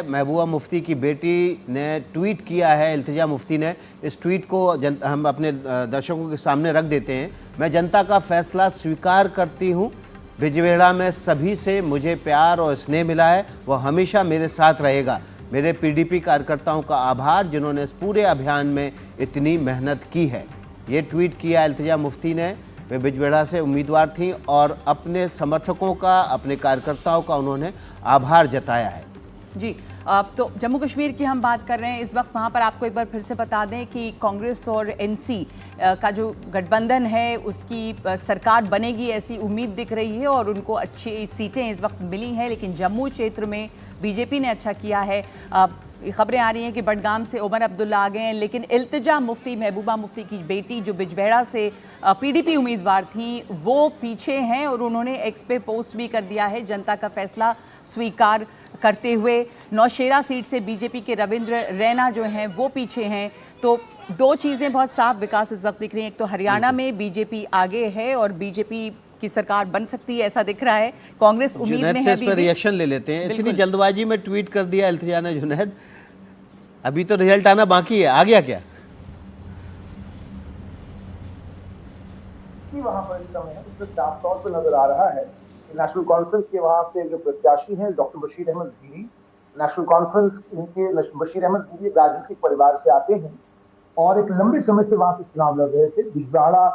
महबूबा मुफ्ती की बेटी ने ट्वीट किया है, इल्तिजा मुफ्ती ने। इस ट्वीट को हम अपने दर्शकों के सामने रख देते हैं। मैं जनता का फैसला स्वीकार करती हूँ। बिजबेहड़ा में सभी से मुझे प्यार और स्नेह मिला है, वह हमेशा मेरे साथ रहेगा। मेरे पीडीपी कार्यकर्ताओं का आभार जिन्होंने इस पूरे अभियान में इतनी मेहनत की है। ये ट्वीट किया इल्तिजा मुफ्ती ने। वे बिजबेहड़ा से उम्मीदवार थीं और अपने समर्थकों का, अपने कार्यकर्ताओं का उन्होंने आभार जताया है। जी, तो जम्मू कश्मीर की हम बात कर रहे हैं इस वक्त। वहाँ पर आपको एक बार फिर से बता दें कि कांग्रेस और एनसी का जो गठबंधन है उसकी सरकार बनेगी ऐसी उम्मीद दिख रही है और उनको अच्छी सीटें इस वक्त मिली हैं। लेकिन जम्मू क्षेत्र में बीजेपी ने अच्छा किया है। खबरें आ रही हैं कि बडगाम से उमर अब्दुल्ला आ गए हैं, लेकिन इल्तिजा मुफ्ती, महबूबा मुफ्ती की बेटी जो बिजबेहड़ा से पीडीपी उम्मीदवार थी, वो पीछे हैं और उन्होंने एक्स पे पोस्ट भी कर दिया है जनता का फैसला स्वीकार करते हुए। नौशेरा सीट से बीजेपी के रविंद्र रैना जो हैं वो पीछे हैं। तो दो चीज़ें बहुत साफ विकास इस वक्त दिख रही हैं। एक तो हरियाणा में बीजेपी आगे है और बीजेपी की सरकार बन सकती है ऐसा दिख रहा है। कांग्रेस उम्मीद में है। इस पर रिएक्शन ले लेते हैं। इतनी जल्दबाजी में ट्वीट कर दिया इल्तिजा ने जुनैद, अभी तो रिजल्ट आना बाकी है, आ गया क्या? वहां पर इस समय उसमें साफ तौर पर नजर आ रहा है कि नेशनल कॉन्फ्रेंस के वहां से जो प्रत्याशी हैं डॉक्टर बशीर अहमद गिरी, नेशनल कॉन्फ्रेंस इनके बशीर अहमद गिरी राजनीतिक परिवार से आते हैं और एक लंबे समय से वहां से चुनाव लड़ रहे थे। बिजबेहड़ा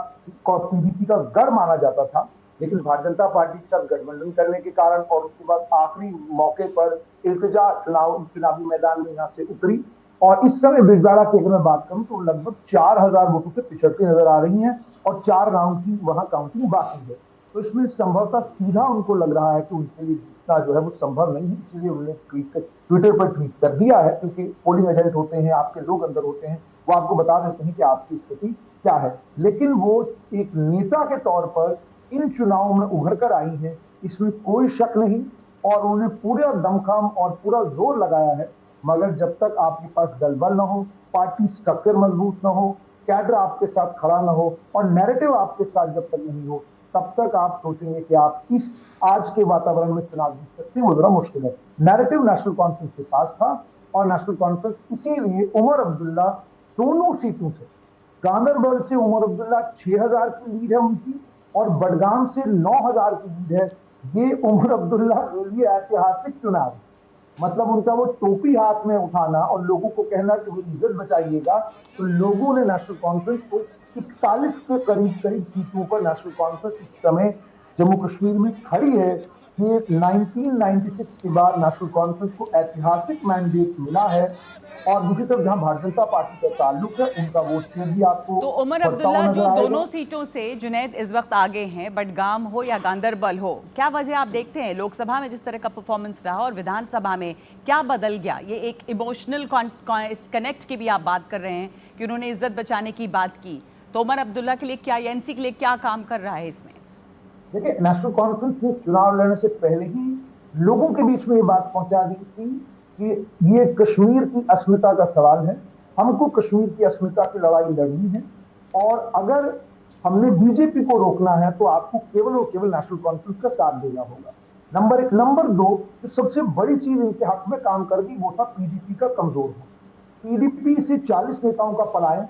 को पीडीपी का गढ़ माना जाता था, लेकिन भारतीय जनता पार्टी के साथ गठबंधन करने के कारण और उसके बाद आखिरी मौके पर इल्तिजा चुनावी मैदान में यहाँ से उतरी और इस समय बिजबेहड़ा की अगर मैं बात करूं तो लगभग 4000 वोटों से पिछड़ती नजर आ रही हैं और 4 राउंड की वहां काउंटिंग बाकी है। तो इसमें संभवतः सीधा उनको लग रहा है कि उनके लिए जीतना जो है वो संभव नहीं है, इसलिए उन्होंने ट्विटर पर ट्वीट कर दिया है। क्योंकि पोलिंग एजेंट होते हैं, आपके लोग अंदर होते हैं, वो आपको बता देते हैं कि आपकी स्थिति क्या है। लेकिन वो एक नेता के तौर पर इन चुनावों में उभर कर आई है, इसमें कोई शक नहीं और उन्हें पूरा दमखम और पूरा जोर लगाया है। मगर जब तक आपके पास दलबल न हो, पार्टी स्ट्रक्चर मजबूत न हो, कैडर आपके साथ खड़ा न हो और नैरेटिव आपके साथ जब तक नहीं हो, तब तक आप सोचेंगे कि आप इस आज के वातावरण में चुनाव जीत सकते हैं, वो जरा मुश्किल है। नैरेटिव नेशनल कॉन्फ्रेंस के पास था और नेशनल कॉन्फ्रेंस इसीलिए उमर अब्दुल्ला दोनों सीटों से, गांदरबल से उमर अब्दुल्ला 6000 की लीड है उनकी और बडगाम से 9000 की लीड है। ये उमर अब्दुल्ला के लिए ऐतिहासिक चुनाव, मतलब उनका वो टोपी हाथ में उठाना और लोगों को कहना कि वो इज्जत बचाइएगा। तो लोगों ने नेशनल कॉन्फ्रेंस को 41 के करीब सीटों पर नेशनल कॉन्फ्रेंस इस समय जम्मू कश्मीर में खड़ी है। ये 1996 के बाद नेशनल कॉन्फ्रेंस को ऐतिहासिक मैंडेट मिला है और दूसरी तरफ जहां भारतीय जनता पार्टी का ताल्लुक है उनका वोट शेयर भी आपको तो उमर अब्दुल्ला जो दोनों सीटों से जुनैद इस वक्त आगे हैं, बडगाम हो या गांदरबल हो, क्या वजह आप देखते हैं? लोकसभा में जिस तरह का परफॉर्मेंस रहा और विधानसभा में क्या बदल गया? ये एक इमोशनल कनेक्ट की भी आप बात कर रहे हैं कि उन्होंने इज्जत बचाने की बात की, तो उमर अब्दुल्ला के लिए क्या, एनसी के लिए क्या काम कर रहा है इसमें? देखिए, नेशनल कॉन्फ्रेंस में चुनाव लड़ने से पहले ही लोगों के बीच में ये बात पहुंचा दी थी कि ये कश्मीर की अस्मिता का सवाल है, हमको कश्मीर की अस्मिता की लड़ाई लड़नी है और अगर हमने बीजेपी को रोकना है तो आपको केवल और केवल नेशनल कॉन्फ्रेंस का साथ देना होगा। नंबर 1। नंबर 2, जो सबसे बड़ी चीज इनके हक में काम कर दी वो था पीडीपी का कमजोर होना। पीडीपी से 40 नेताओं का पलायन।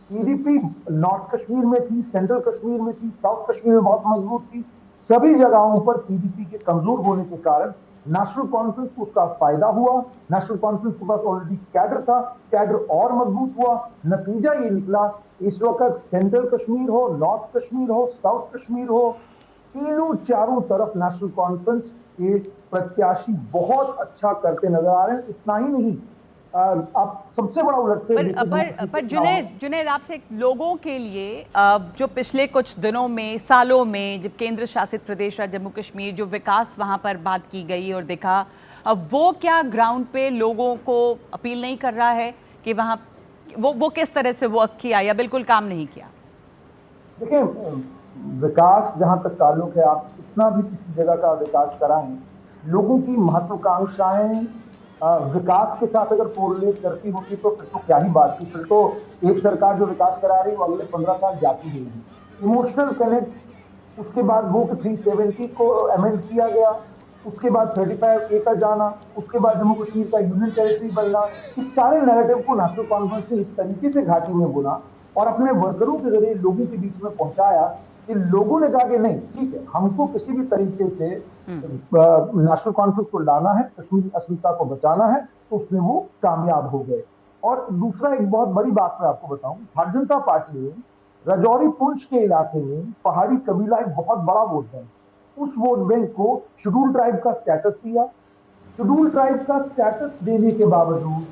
पीडीपी नॉर्थ कश्मीर में थी, सेंट्रल कश्मीर में थी, साउथ कश्मीर में बहुत मजबूत थी। सभी जगहों पर पीडीपी के कमजोर होने के कारण नेशनल कॉन्फ्रेंस को उसका फायदा हुआ। नेशनल कॉन्फ्रेंस के पास ऑलरेडी कैडर था, कैडर और मजबूत हुआ। नतीजा ये निकला, इस वक्त सेंट्रल कश्मीर हो, नॉर्थ कश्मीर हो, साउथ कश्मीर हो, तीनों चारों तरफ नेशनल कॉन्फ्रेंस के प्रत्याशी बहुत अच्छा करते नजर आ रहे हैं। इतना ही नहीं, अब सबसे बड़ा उलटफेर पर जुनैद आपसे, लोगों के लिए जो पिछले कुछ दिनों में, सालों में, जब केंद्र शासित प्रदेश रहा जम्मू कश्मीर, जो विकास वहाँ पर बात की गई और देखा, वो क्या ग्राउंड पे लोगों को अपील नहीं कर रहा है कि वहाँ वो किस तरह से वर्क किया या बिल्कुल काम नहीं किया? देखिए, विकास जहाँ तक ताल्लुक है, आप कितना भी किसी जगह का विकास कराएं, लोगों की महत्वाकांक्षाएं विकास के साथ अगर कोरिलेट करती होती तो फिर तो क्या ही बात थी। फिर तो एक सरकार जो विकास करा रही है वो अगले 15 साल जाती ही नहीं। इमोशनल कनेक्ट, उसके बाद वो 370 को अमेंड किया गया उसके बाद 35A का जाना, उसके बाद जम्मू कश्मीर का यूनियन टेरिटरी बनना, इस सारे नैरेटिव को नेशनल कॉन्फ्रेंस ने इस तरीके से घाटी में बुना और अपने वर्करों के जरिए लोगों के बीच में पहुंचाया कि लोगों ने कहा कि नहीं ठीक है, हमको किसी भी तरीके से नेशनल कॉन्फ्रेंस को लाना है, कश्मीरी अस्मिता को बचाना है, तो उसमें वो कामयाब हो गए। और दूसरा एक बहुत बड़ी बात मैं आपको बताऊं, भारतीय जनता पार्टी ने राजौरी पुंछ के इलाके में पहाड़ी कबीला एक बहुत बड़ा वोट बैंक, उस वोट बैंक को शेड्यूल ट्राइब का स्टेटस दिया। शेड्यूल ट्राइब का स्टेटस देने के बावजूद,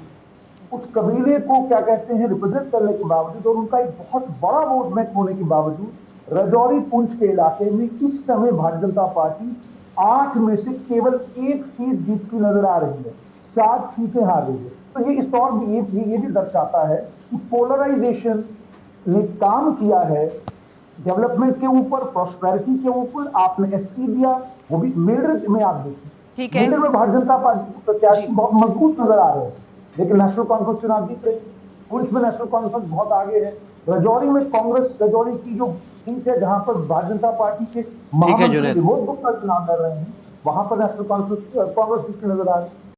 उस कबीले को क्या कहते हैं रिप्रेजेंट करने के बावजूद और उनका एक बहुत बड़ा वोट बैंक होने के बावजूद राजौरी पुंछ के इलाके में इस समय भारतीय जनता पार्टी 8 में से केवल 1 सीट जीतती नजर आ रही है, 7 सीटें हार रही है। तो ये इस तौर ये भी दर्शाता है कि पोलराइजेशन ने काम किया है डेवलपमेंट के ऊपर, प्रॉस्पेरिटी के ऊपर। आपने एससी दिया, वो भी मेडर में आप देखिए, ठीक है। मेडर में भारतीय जनता पार्टी के प्रत्याशी बहुत मजबूत नजर आ रहे हैं, लेकिन नेशनल कॉन्फ्रेंस चुनाव जीत रही है। पुंछ में नेशनल कॉन्फ्रेंस बहुत आगे है। राजौरी में कांग्रेस, राजौरी की जो सीट है जहां पर भारतीय जनता पार्टी के महामंत्री विमोद गुप्ता चुनाव लड़ रहे हैं, वहां पर नेशनल कॉन्फ्रेंस कांग्रेस जीतती नजर आ रही है।